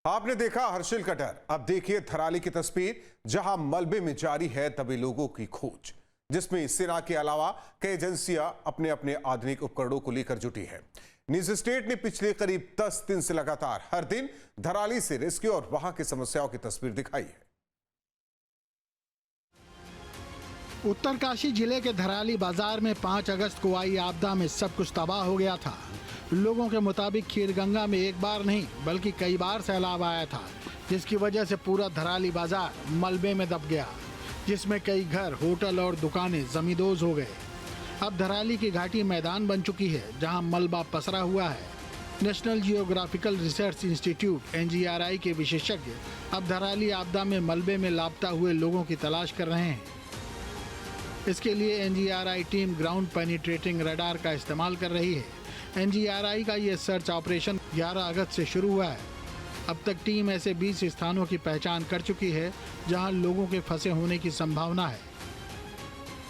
आपने देखा हर्षिल का डर, अब देखिए थराली की तस्वीर जहां मलबे में जारी है दबे लोगों की खोज, जिसमें सेना के अलावा कई एजेंसियां अपने अपने आधुनिक उपकरणों को लेकर जुटी है। न्यूज स्टेट ने पिछले करीब 10 दिन से लगातार हर दिन धराली से रेस्क्यू और वहां की समस्याओं की तस्वीर दिखाई है। उत्तरकाशी जिले के धराली बाजार में 5 अगस्त को आई आपदा में सब कुछ तबाह हो गया था। लोगों के मुताबिक खीरगंगा में एक बार नहीं बल्कि कई बार सैलाब आया था, जिसकी वजह से पूरा धराली बाजार मलबे में दब गया, जिसमें कई घर, होटल और दुकानें जमींदोज हो गए। अब धराली की घाटी मैदान बन चुकी है जहां मलबा पसरा हुआ है। National geographical research institute (NGRI) के विशेषज्ञ अब धराली आपदा में मलबे में लापता हुए लोगों की तलाश कर रहे हैं। इसके लिए NGRI team ground penetrating radar का इस्तेमाल कर रही है। NGRI का ये सर्च ऑपरेशन 11 अगस्त से शुरू हुआ है। अब तक टीम ऐसे 20 स्थानों की पहचान कर चुकी है जहां लोगों के फंसे होने की संभावना है।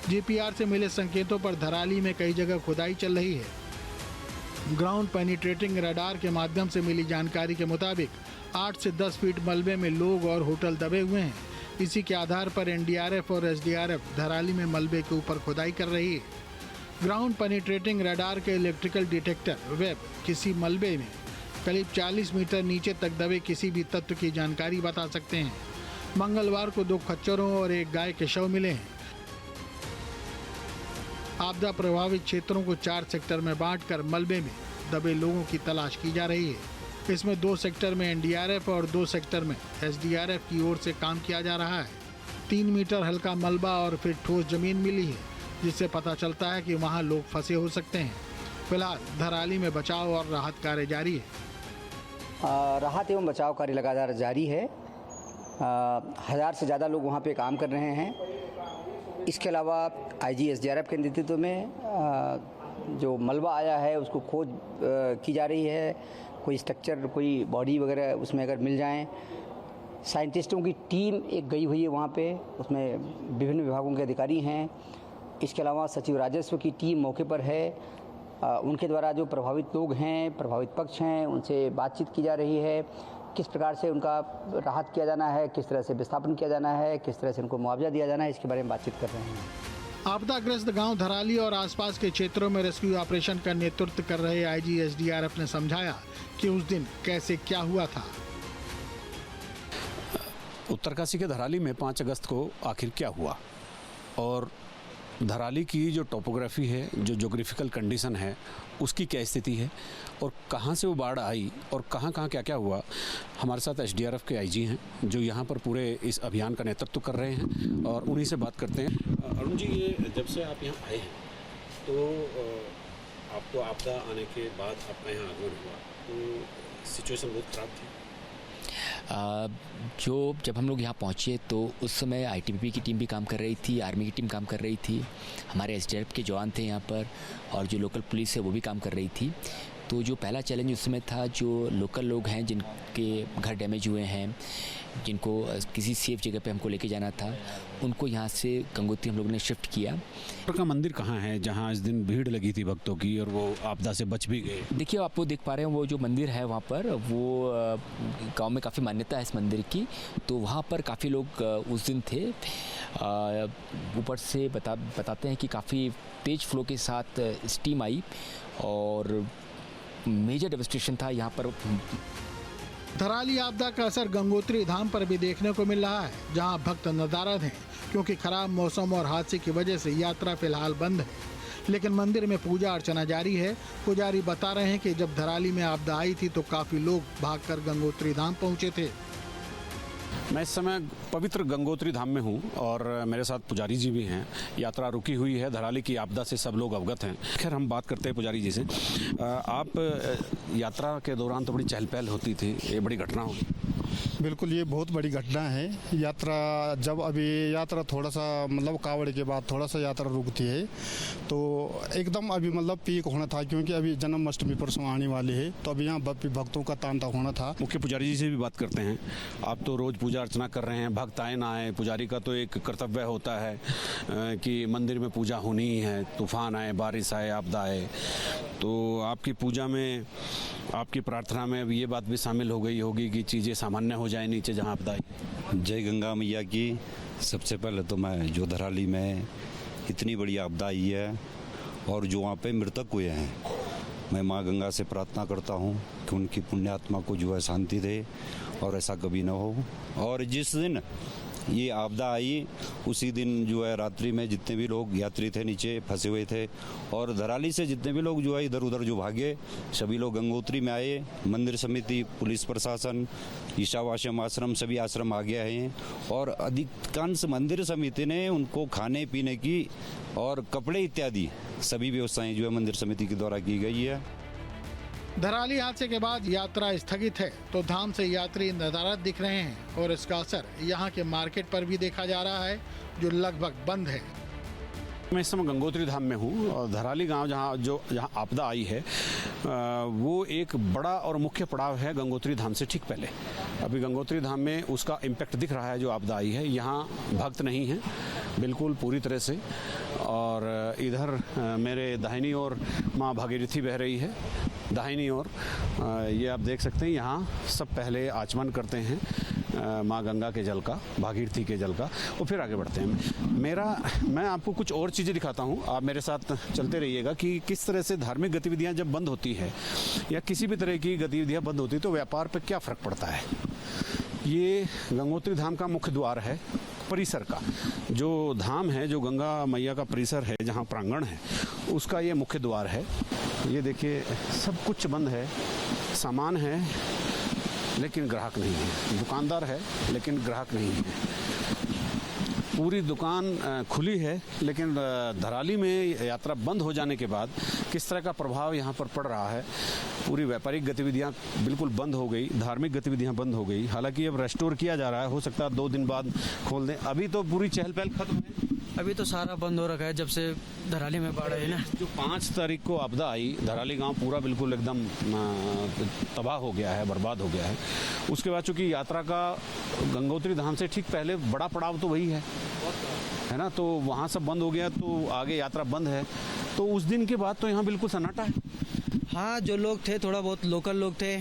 GPR से मिले संकेतों पर धराली में कई जगह खुदाई चल रही है। ग्राउंड पेनिट्रेटिंग रडार के माध्यम से मिली जानकारी के मुताबिक 8 से 10 फीट मलबे में लोग और होटल दबे हुए हैं। इसी के आधार पर NDRF और SDRF धराली में मलबे के ऊपर खुदाई कर रही है। ग्राउंड पेनिट्रेटिंग रडार के इलेक्ट्रिकल डिटेक्टर वेब किसी मलबे में करीब 40 मीटर नीचे तक दबे किसी भी तत्व की जानकारी बता सकते हैं। मंगलवार को 2 खच्चरों और 1 गाय के शव मिले हैं। आपदा प्रभावित क्षेत्रों को 4 सेक्टर में बांटकर मलबे में दबे लोगों की तलाश की जा रही है। इसमें 2 सेक्टर में NDRF और 2 सेक्टर में SDRF की ओर से काम किया जा रहा है। 3 मीटर हल्का मलबा और फिर ठोस जमीन मिली है, जिससे पता चलता है कि वहां लोग फंसे हो सकते हैं। फिलहाल धराली में बचाव और राहत कार्य जारी है। राहत एवं बचाव कार्य लगातार जारी है। 1000 से ज़्यादा लोग वहां पे काम कर रहे हैं। इसके अलावा IG SDRF के नेतृत्व में जो मलबा आया है उसको खोज की जा रही है। कोई स्ट्रक्चर, कोई बॉडी वगैरह उसमें अगर मिल जाएं। साइंटिस्टों की टीम एक गई हुई है वहाँ पे, उसमें विभिन्न विभागों के अधिकारी हैं। इसके अलावा सचिव राजस्व की टीम मौके पर है। उनके द्वारा जो प्रभावित लोग हैं, प्रभावित पक्ष हैं, उनसे बातचीत की जा रही है। किस प्रकार से उनका राहत किया जाना है, किस तरह से विस्थापन किया जाना है, किस तरह से उनको मुआवजा दिया जाना है, इसके बारे में बातचीत कर रहे हैं। आपदाग्रस्त गांव धराली और आसपास के क्षेत्रों में रेस्क्यू ऑपरेशन का नेतृत्व कर रहे IG SDRF ने समझाया कि उस दिन कैसे क्या हुआ था। उत्तरकाशी के धराली में 5 अगस्त को आखिर क्या हुआ और धराली की जो टोपोग्राफी है, जो ज्योग्राफिकल कंडीशन है, उसकी क्या स्थिति है और कहाँ से वो बाढ़ आई और कहाँ क्या क्या हुआ। हमारे साथ SDRF के IG हैं जो यहाँ पर पूरे इस अभियान का नेतृत्व कर रहे हैं और उन्हीं से बात करते हैं। अरुण जी, ये जब से आप यहाँ आए हैं तो आपको आपदा आने के बाद आपका यहाँ आगमन हुआ तो सिचुएशन बहुत ख़राब थी। जब हम लोग यहाँ पहुँचे तो उस समय ITBP की टीम भी काम कर रही थी, आर्मी की टीम काम कर रही थी, हमारे SDRF के जवान थे यहाँ पर और जो लोकल पुलिस है वो भी काम कर रही थी। तो जो पहला चैलेंज उस समय था, जो लोकल लोग हैं जिनके घर डैमेज हुए हैं, जिनको किसी सेफ जगह पे हमको लेके जाना था, उनको यहाँ से गंगोत्री हम लोगों ने शिफ्ट किया। का मंदिर कहाँ है जहाँ इस दिन भीड़ लगी थी भक्तों की और वो आपदा से बच भी गए? देखिए, आप वो देख पा रहे हैं, वो जो मंदिर है वहाँ पर, वो गांव में काफ़ी मान्यता है इस मंदिर की, तो वहाँ पर काफ़ी लोग उस दिन थे। ऊपर से बताते हैं कि काफ़ी तेज़ फ्लो के साथ स्टीम आई और मेजर डेवस्टेशन था यहाँ पर। धराली आपदा का असर गंगोत्री धाम पर भी देखने को मिल रहा है, जहां भक्त नदारद हैं क्योंकि खराब मौसम और हादसे की वजह से यात्रा फिलहाल बंद है, लेकिन मंदिर में पूजा अर्चना जारी है। पुजारी बता रहे हैं कि जब धराली में आपदा आई थी तो काफी लोग भागकर गंगोत्री धाम पहुंचे थे। मैं इस समय पवित्र गंगोत्री धाम में हूँ और मेरे साथ पुजारी जी भी हैं। यात्रा रुकी हुई है, धराली की आपदा से सब लोग अवगत हैं। खैर, हम बात करते हैं पुजारी जी से। आप यात्रा के दौरान तो बड़ी चहल पहल होती थी, ये बड़ी घटना होगी। बिल्कुल ये बहुत बड़ी घटना है। यात्रा जब अभी यात्रा थोड़ा सा मतलब कावड़ के बाद थोड़ा सा यात्रा रुकती है तो एकदम अभी मतलब पीक होना था, क्योंकि अभी जन्माष्टमी परसों आने वाली है तो अभी यहाँ भक्तों का तांता होना था। मुख्य पुजारी जी से भी बात करते हैं। आप तो रोज़ पूजा अर्चना कर रहे हैं, भक्त आए ना आए, पुजारी का तो एक कर्तव्य होता है कि मंदिर में पूजा होनी ही है, तूफान आए, बारिश आए, आपदा आए। तो आपकी पूजा में, आपकी प्रार्थना में अब ये बात भी शामिल हो गई होगी कि चीज़ें सामान्य हो जाए नीचे जहाँ आपदा आई। जय गंगा मैया की। सबसे पहले तो मैं जो धराली में इतनी बड़ी आपदा आई है और जो वहाँ पे मृतक हुए हैं, मैं माँ गंगा से प्रार्थना करता हूँ कि उनकी पुण्यात्मा को जो है शांति दे और ऐसा कभी ना हो। और जिस दिन ये आपदा आई उसी दिन जो है रात्रि में जितने भी लोग यात्री थे नीचे फंसे हुए थे और धराली से जितने भी लोग जो है इधर उधर जो भागे, सभी लोग गंगोत्री में आए। मंदिर समिति, पुलिस प्रशासन, ईशावाश्रम आश्रम, सभी आश्रम आ गया है और अधिकांश मंदिर समिति ने उनको खाने पीने की और कपड़े इत्यादि सभी व्यवस्थाएं जो है मंदिर समिति के द्वारा की गई है। धराली हादसे के बाद यात्रा स्थगित है तो धाम से यात्री नदारद दिख रहे हैं और इसका असर यहाँ के मार्केट पर भी देखा जा रहा है जो लगभग बंद है। मैं इस समय गंगोत्री धाम में हूँ और धराली गांव जहाँ आपदा आई है वो एक बड़ा और मुख्य पड़ाव है गंगोत्री धाम से ठीक पहले। अभी गंगोत्री धाम में उसका इम्पैक्ट दिख रहा है जो आपदा आई है। यहाँ भक्त नहीं हैं बिल्कुल पूरी तरह से, और इधर मेरे दाहिनी ओर माँ भागीरथी बह रही है, दाहिनी ओर ये आप देख सकते हैं। यहाँ सब पहले आचमन करते हैं माँ गंगा के जल का, भागीरथी के जल का, और फिर आगे बढ़ते हैं। मैं आपको कुछ और चीज़ें दिखाता हूँ, आप मेरे साथ चलते रहिएगा कि किस तरह से धार्मिक गतिविधियाँ जब बंद होती है या किसी भी तरह की गतिविधियाँ बंद होती है तो व्यापार पर क्या फ़र्क पड़ता है। ये गंगोत्री धाम का मुख्य द्वार है, परिसर का जो धाम है, जो गंगा मैया का परिसर है, जहाँ प्रांगण है, उसका ये मुख्य द्वार है। ये देखिए सब कुछ बंद है, सामान है लेकिन ग्राहक नहीं है, दुकानदार है लेकिन ग्राहक नहीं है। पूरी दुकान खुली है लेकिन धराली में यात्रा बंद हो जाने के बाद किस तरह का प्रभाव यहाँ पर पड़ रहा है। पूरी व्यापारिक गतिविधियाँ बिल्कुल बंद हो गई, धार्मिक गतिविधियाँ बंद हो गई। हालांकि अब रेस्टोर किया जा रहा है, हो सकता है 2 दिन बाद खोल दें। अभी तो पूरी चहल पहल खत्म है, अभी तो सारा बंद हो रखा है जब से धराली में बाढ़ आई ना। जो 5 तारीख को आपदा आई, धराली गांव पूरा बिल्कुल एकदम तबाह हो गया है, बर्बाद हो गया है। उसके बाद चूंकि यात्रा का गंगोत्री धाम से ठीक पहले बड़ा पड़ाव तो वही है ना, तो वहाँ सब बंद हो गया तो आगे यात्रा बंद है। तो उस दिन के बाद तो यहाँ बिल्कुल सन्नाटा है। हाँ, जो लोग थे थोड़ा बहुत लोकल लोग थे,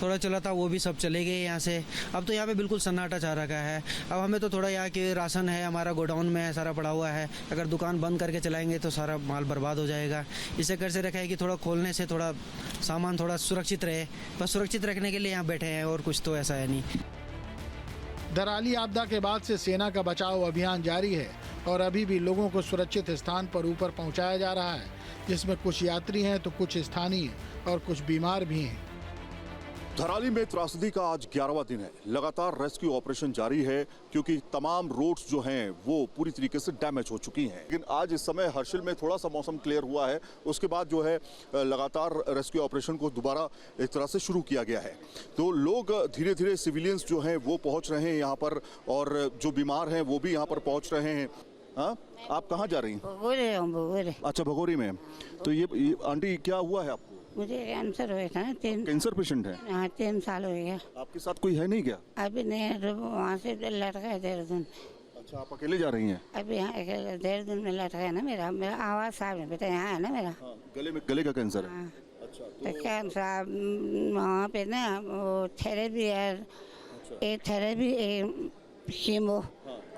थोड़ा चला था, वो भी सब चले गए यहाँ से। अब तो यहाँ पे बिल्कुल सन्नाटा छा रखा है। अब हमें तो थोड़ा यहाँ के राशन है, हमारा गोडाउन में है, सारा पड़ा हुआ है। अगर दुकान बंद करके चलाएंगे तो सारा माल बर्बाद हो जाएगा। इसे कर से रखा है कि थोड़ा खोलने से थोड़ा सामान थोड़ा सुरक्षित रहे, बस सुरक्षित रखने के लिए यहाँ बैठे हैं, और कुछ तो ऐसा है नहीं। धराली आपदा के बाद से सेना का बचाव अभियान जारी है और अभी भी लोगों को सुरक्षित स्थान पर ऊपर पहुंचाया जा रहा है, जिसमें कुछ यात्री हैं तो कुछ स्थानीय और कुछ बीमार भी हैं। धराली में त्रासदी का आज 11वां दिन है। लगातार रेस्क्यू ऑपरेशन जारी है क्योंकि तमाम रोड्स जो हैं वो पूरी तरीके से डैमेज हो चुकी हैं। लेकिन आज इस समय हर्षिल में थोड़ा सा मौसम क्लियर हुआ है, उसके बाद जो है लगातार रेस्क्यू ऑपरेशन को दोबारा एक तरह से शुरू किया गया है। तो लोग धीरे धीरे, सिविलियंस जो हैं वो पहुंच रहे हैं यहाँ पर, और जो बीमार हैं वो भी यहाँ पर पहुँच रहे हैं। हाँ, आप कहाँ जा रही हैं? भगोरी। अच्छा, भगोरी में। तो ये आंटी क्या हुआ है आपको? मुझे कैंसर हुआ था ना, 3 कैंसर पेशेंट है? हाँ, 3 साल हो गया। आपके साथ कोई है नहीं क्या? अभी नहीं, वहाँ से लटका है देहरादून। अच्छा, आप अकेले जा रही हैं? अभी यहाँ देहरादून में लटका है ना मेरा आवाज़ साहब है बेटा, यहाँ है ना मेरा। हाँ, गले का कैंसर है। हाँ। अच्छा, तो कैंसर वहाँ पे ना वो थेरेपी है, एक थेरेपी कीमो,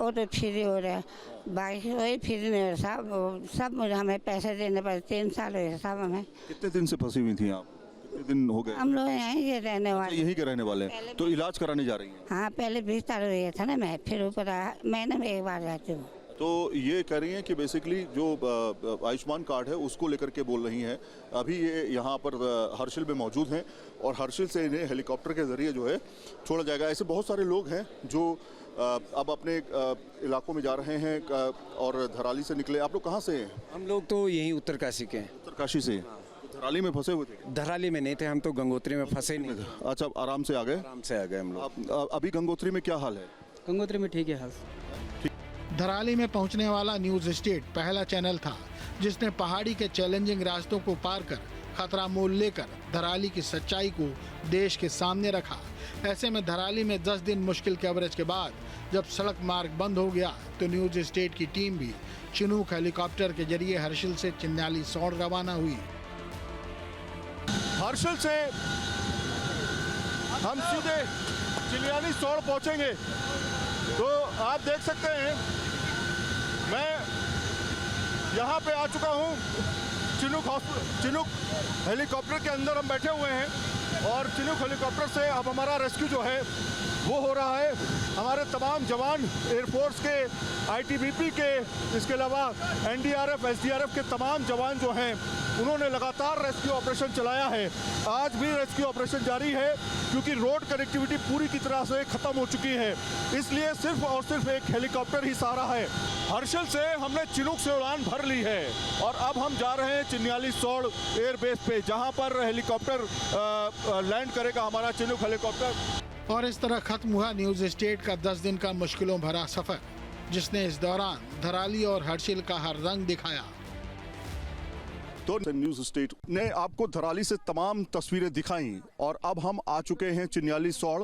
वो तो फ्री हो रहा है, बाकी वही फ्री नहीं हो रहा। सब मुझे हमें पैसे देने पड़े। 3 साल हो गए साहब हमें। कितने दिन से फंसी हुई थी आप? कितने दिन हो गए? हम लोग यहीं के रहने वाले। यहीं के रहने वाले हैं। तो इलाज कराने जा रही हैं? हाँ, पहले 20 साल हो गया था ना, मैं फिर ऊपर महीने में 1 बार जाती हूँ। तो ये कह रही हैं कि बेसिकली जो आयुष्मान कार्ड है उसको लेकर के बोल रही हैं। अभी ये यहाँ पर हर्षिल में मौजूद हैं और हर्षिल से इन्हें हेलीकॉप्टर के ज़रिए जो है छोड़ा जाएगा। ऐसे बहुत सारे लोग हैं जो अब अपने इलाकों में जा रहे हैं और धराली से निकले। आप लोग कहाँ से हैं? हम लोग तो यहीं उत्तरकाशी के हैं। उत्तरकाशी से। धराली में फंसे हुए थे? धराली में नहीं थे हम, तो गंगोत्री में फंसे नहीं थे। अच्छा, आराम से आ गए? आराम से आ गए हम लोग। अभी गंगोत्री में क्या हाल है? गंगोत्री में ठीक है हाल। धराली में पहुंचने वाला न्यूज स्टेट पहला चैनल था जिसने पहाड़ी के चैलेंजिंग रास्तों को पार कर खतरा मोल लेकर धराली की सच्चाई को देश के सामने रखा। ऐसे में धराली में 10 दिन मुश्किल कवरेज के बाद जब सड़क मार्ग बंद हो गया तो न्यूज स्टेट की टीम भी चिनूक हेलीकॉप्टर के जरिए हर्षिल से चिन्याली सौड़ रवाना हुई। हर्षिल से हम सीधे चिन्याली सौड़ पहुंचेंगे। तो आप देख सकते हैं मैं यहाँ पे आ चुका हूँ। चिनूक हेलीकॉप्टर के अंदर हम बैठे हुए हैं और चिनूक हेलीकॉप्टर से अब हमारा रेस्क्यू जो है वो हो रहा है। हमारे तमाम जवान एयरफोर्स के, आईटीबीपी के, इसके अलावा एनडीआरएफ, एसडीआरएफ के तमाम जवान जो हैं उन्होंने लगातार रेस्क्यू ऑपरेशन चलाया है। आज भी रेस्क्यू ऑपरेशन जारी है क्योंकि रोड कनेक्टिविटी पूरी की तरह से खत्म हो चुकी है, इसलिए सिर्फ और सिर्फ एक हेलीकॉप्टर ही सहारा है। हर्षिल से हमने चिनूक से उड़ान भर ली है और अब हम जा रहे हैं चिन्याली सौड़ एयरबेस पे, जहां पर हेलीकॉप्टर लैंड करेगा, हमारा चिनूक हेलीकॉप्टर। और इस तरह खत्म हुआ न्यूज स्टेट का 10 दिन का मुश्किलों भरा सफर, जिसने इस दौरान धराली और हर्षिल का हर रंग दिखाया। तो न्यूज स्टेट ने आपको धराली से तमाम तस्वीरें दिखाई और अब हम आ चुके हैं चिन्याली सौड़।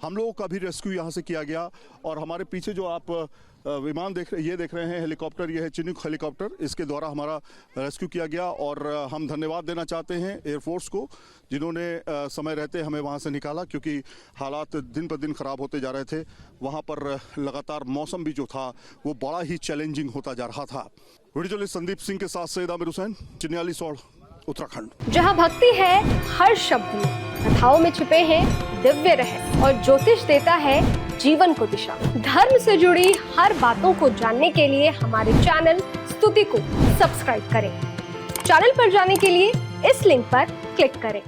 हम लोगों का भी रेस्क्यू यहाँ से किया गया और हमारे पीछे जो आप विमान देख रहे हैं, हेलीकॉप्टर, ये है चिनूक हेलीकॉप्टर, इसके द्वारा हमारा रेस्क्यू किया गया। और हम धन्यवाद देना चाहते हैं एयरफोर्स को जिन्होंने समय रहते हमें वहाँ से निकाला, क्योंकि हालात दिन पर दिन खराब होते जा रहे थे। वहाँ पर लगातार मौसम भी जो था वो बड़ा ही चैलेंजिंग होता जा रहा था। वीडियो जर्नलिस्ट संदीप सिंह के साथ सैयद आमिर हुसैन, चिन्याली सौड़, उत्तराखंड। जहाँ भक्ति है हर शब्द में, कथाओं में छिपे हैं दिव्य रहस्य और ज्योतिष देता है जीवन को दिशा। धर्म से जुड़ी हर बातों को जानने के लिए हमारे चैनल स्तुति को सब्सक्राइब करें। चैनल पर जाने के लिए इस लिंक पर क्लिक करें।